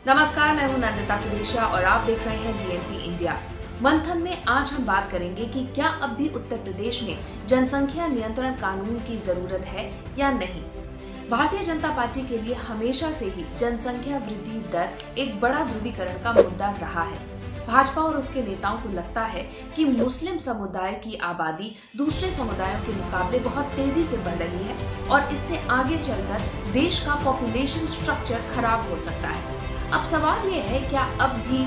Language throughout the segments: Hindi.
नमस्कार, मैं हूं नंदिता कुरेशिया और आप देख रहे हैं डीएनपी इंडिया। मंथन में आज हम बात करेंगे कि क्या अब भी उत्तर प्रदेश में जनसंख्या नियंत्रण कानून की जरूरत है या नहीं। भारतीय जनता पार्टी के लिए हमेशा से ही जनसंख्या वृद्धि दर एक बड़ा ध्रुवीकरण का मुद्दा रहा है। भाजपा और उसके नेताओं को लगता है कि मुस्लिम समुदाय की आबादी दूसरे समुदायों के मुकाबले बहुत तेजी से बढ़ रही है और इससे आगे चलकर देश का पॉपुलेशन स्ट्रक्चर खराब हो सकता है। अब सवाल ये है, क्या अब भी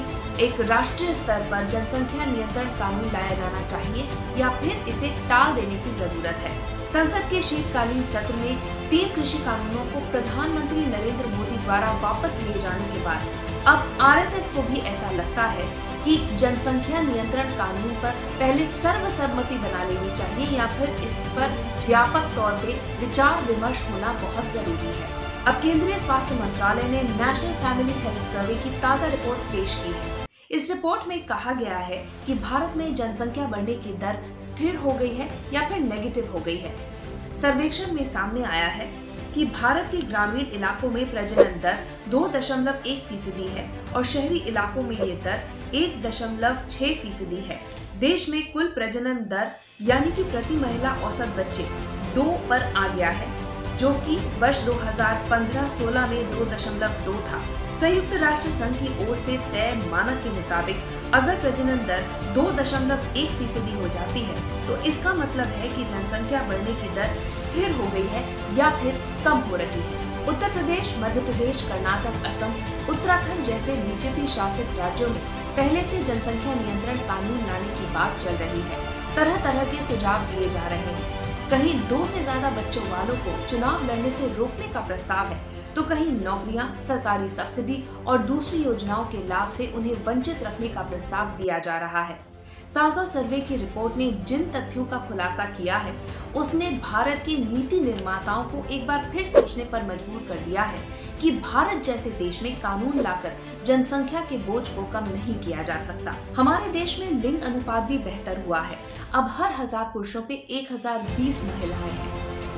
एक राष्ट्रीय स्तर पर जनसंख्या नियंत्रण कानून लाया जाना चाहिए या फिर इसे टाल देने की जरूरत है। संसद के शीतकालीन सत्र में 3 कृषि कानूनों को प्रधानमंत्री नरेंद्र मोदी द्वारा वापस लिए जाने के बाद अब आरएसएस को भी ऐसा लगता है कि जनसंख्या नियंत्रण कानून पर पहले सर्वसम्मति बना लेनी चाहिए या फिर इस पर व्यापक तौर पे विचार विमर्श होना बहुत जरूरी है। अब केंद्रीय स्वास्थ्य मंत्रालय ने नेशनल फैमिली हेल्थ सर्वे की ताजा रिपोर्ट पेश की है। इस रिपोर्ट में कहा गया है कि भारत में जनसंख्या बढ़ने की दर स्थिर हो गई है या फिर नेगेटिव हो गई है। सर्वेक्षण में सामने आया है कि भारत के ग्रामीण इलाकों में प्रजनन दर 2.1% है और शहरी इलाकों में ये दर 1.6% है। देश में कुल प्रजनन दर यानी कि प्रति महिला औसत बच्चे 2 पर आ गया है, जो कि वर्ष 2015-16 में 2.2 था। संयुक्त राष्ट्र संघ की ओर से तय मानक के मुताबिक अगर प्रजनन दर 2.1% हो जाती है तो इसका मतलब है कि जनसंख्या बढ़ने की दर स्थिर हो गई है या फिर कम हो रही है। उत्तर प्रदेश, मध्य प्रदेश, कर्नाटक, असम, उत्तराखंड जैसे बीजेपी शासित राज्यों में पहले से जनसंख्या नियंत्रण कानून लाने की बात चल रही है। तरह तरह के सुझाव दिए जा रहे हैं। कहीं 2 से ज्यादा बच्चों वालों को चुनाव लड़ने से रोकने का प्रस्ताव है, तो कहीं नौकरियां, सरकारी सब्सिडी और दूसरी योजनाओं के लाभ से उन्हें वंचित रखने का प्रस्ताव दिया जा रहा है। ताजा सर्वे की रिपोर्ट ने जिन तथ्यों का खुलासा किया है, उसने भारत के नीति निर्माताओं को एक बार फिर सोचने पर मजबूर कर दिया है कि भारत जैसे देश में कानून लाकर जनसंख्या के बोझ को कम नहीं किया जा सकता। हमारे देश में लिंग अनुपात भी बेहतर हुआ है। अब हर 1000 पुरुषों पे 1020 महिलाएं हैं।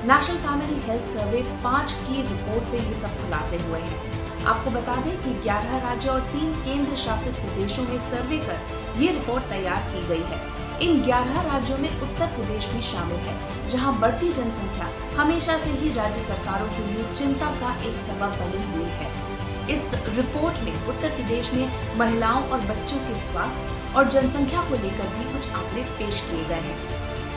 नेशनल फैमिली हेल्थ सर्वे 5 की रिपोर्ट से ये सब खुलासे हुए हैं। आपको बता दें कि 11 राज्यों और 3 केंद्र शासित प्रदेशों में सर्वे कर ये रिपोर्ट तैयार की गई है। इन 11 राज्यों में उत्तर प्रदेश भी शामिल है, जहां बढ़ती जनसंख्या हमेशा से ही राज्य सरकारों के लिए चिंता का एक सबब बनी हुई है। इस रिपोर्ट में उत्तर प्रदेश में महिलाओं और बच्चों के स्वास्थ्य और जनसंख्या को लेकर भी कुछ आंकड़े पेश किए गए हैं।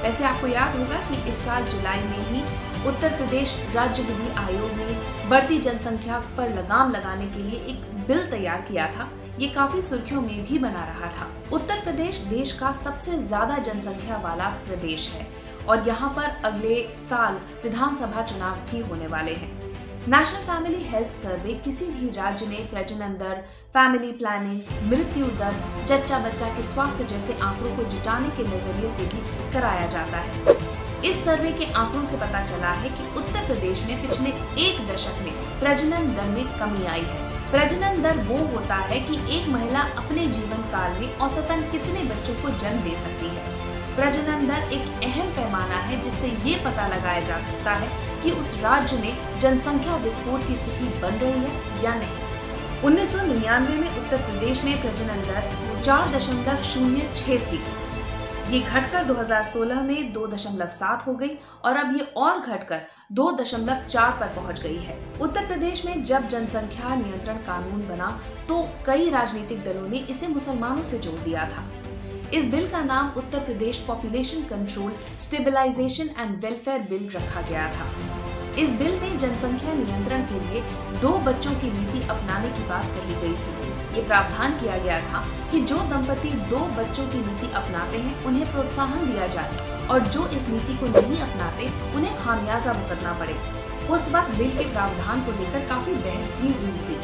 वैसे आपको याद होगा कि इस साल जुलाई में ही उत्तर प्रदेश राज्य विधि आयोग ने बढ़ती जनसंख्या पर लगाम लगाने के लिए एक बिल तैयार किया था। ये काफी सुर्खियों में भी बना रहा था। उत्तर प्रदेश देश का सबसे ज्यादा जनसंख्या वाला प्रदेश है और यहाँ पर अगले साल विधानसभा चुनाव भी होने वाले हैं। नेशनल फैमिली हेल्थ सर्वे किसी भी राज्य में प्रजनन दर, फैमिली प्लानिंग, मृत्यु दर, जच्चा बच्चा के स्वास्थ्य जैसे आंकड़ों को जुटाने के नजरिए से भी कराया जाता है। इस सर्वे के आंकड़ों से पता चला है कि उत्तर प्रदेश में पिछले 1 दशक में प्रजनन दर में कमी आई है। प्रजनन दर वो होता है कि एक महिला अपने जीवन काल में औसतन कितने बच्चों को जन्म दे सकती है। प्रजनन दर एक अहम पैमाना है जिससे ये पता लगाया जा सकता है कि उस राज्य में जनसंख्या विस्फोट की स्थिति बन रही है या नहीं। 1999 में उत्तर प्रदेश में प्रजनन दर 4.06 थी। ये घटकर 2016 में 2.7 हो गई और अब ये और घटकर 2.4 पर पहुंच गई है। उत्तर प्रदेश में जब जनसंख्या नियंत्रण कानून बना तो कई राजनीतिक दलों ने इसे मुसलमानों से जोड़ दिया था। इस बिल का नाम Uttar Pradesh population control, stabilisation and welfare bill रखा गया था। इस बिल में जनसंख्या नियंत्रण के लिए 2 बच्चों की नीति अपनाने की बात कही गई थी। ये प्रावधान किया गया था कि जो दंपति 2 बच्चों की नीति अपनाते हैं उन्हें प्रोत्साहन दिया जाए और जो इस नीति को नहीं अपनाते उन्हें खामियाजा भुगतना पड़े। उस वक्त बिल के प्रावधान को लेकर काफी बहस भी हुई थी।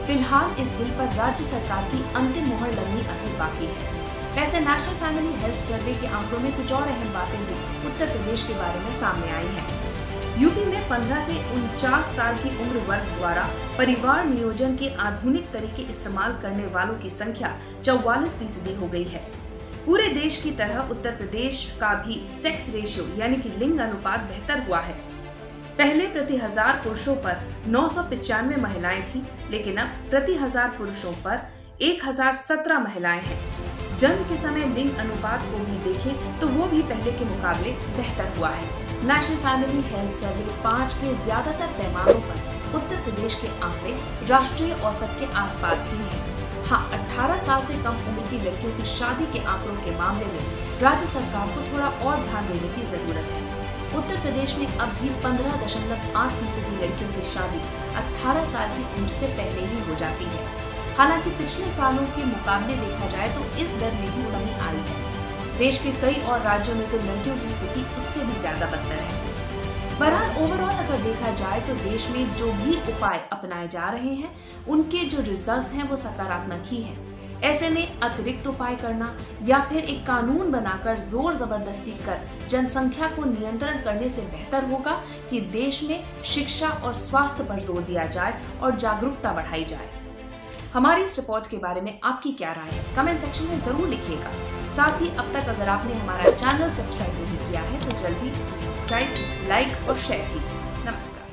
फिलहाल इस बिल पर राज्य सरकार की अंतिम मोहर लगनी अभी बाकी है। वैसे नेशनल फैमिली हेल्थ सर्वे के आंकड़ों में कुछ और अहम बातें भी उत्तर प्रदेश के बारे में सामने आई हैं। यूपी में 15 से 49 साल की उम्र वर्ग द्वारा परिवार नियोजन के आधुनिक तरीके इस्तेमाल करने वालों की संख्या 44% हो गई है। पूरे देश की तरह उत्तर प्रदेश का भी सेक्स रेशियो यानी कि लिंग अनुपात बेहतर हुआ है। पहले प्रति 1000 पुरुषों पर 995 महिलाएं थीं, लेकिन अब प्रति 1000 पुरुषों पर 1017 महिलाएं हैं। जन्म के समय लिंग अनुपात को भी देखें तो वो भी पहले के मुकाबले बेहतर हुआ है। नेशनल फैमिली हेल्थ सर्वे 5 के ज्यादातर पैमानों पर उत्तर प्रदेश के आंकड़े राष्ट्रीय औसत के आसपास ही हैं। हाँ, 18 साल से कम उम्र की लड़कियों की शादी के आंकड़ों के मामले में राज्य सरकार को थोड़ा और ध्यान देने की जरूरत है। उत्तर प्रदेश में अब भी 15.8% लड़कियों की शादी 18 साल की उम्र से पहले ही हो जाती है। हालांकि पिछले सालों के मुकाबले देखा जाए तो इस दर में भी कमी आई है। देश के कई और राज्यों में तो लड़कियों की स्थिति इससे भी ज्यादा बदतर है। बहरहाल ओवरऑल अगर देखा जाए तो देश में जो भी उपाय अपनाए जा रहे हैं उनके जो रिजल्ट्स हैं वो सकारात्मक ही हैं। ऐसे में अतिरिक्त उपाय करना या फिर एक कानून बनाकर जोर जबरदस्ती कर जनसंख्या को नियंत्रण करने से बेहतर होगा कि देश में शिक्षा और स्वास्थ्य पर जोर दिया जाए और जागरूकता बढ़ाई जाए। हमारी इस रिपोर्ट के बारे में आपकी क्या राय है, कमेंट सेक्शन में जरूर लिखिएगा। साथ ही अब तक अगर आपने हमारा चैनल सब्सक्राइब नहीं किया है तो जल्दी इसे सब्सक्राइब, लाइक और शेयर कीजिए। नमस्कार।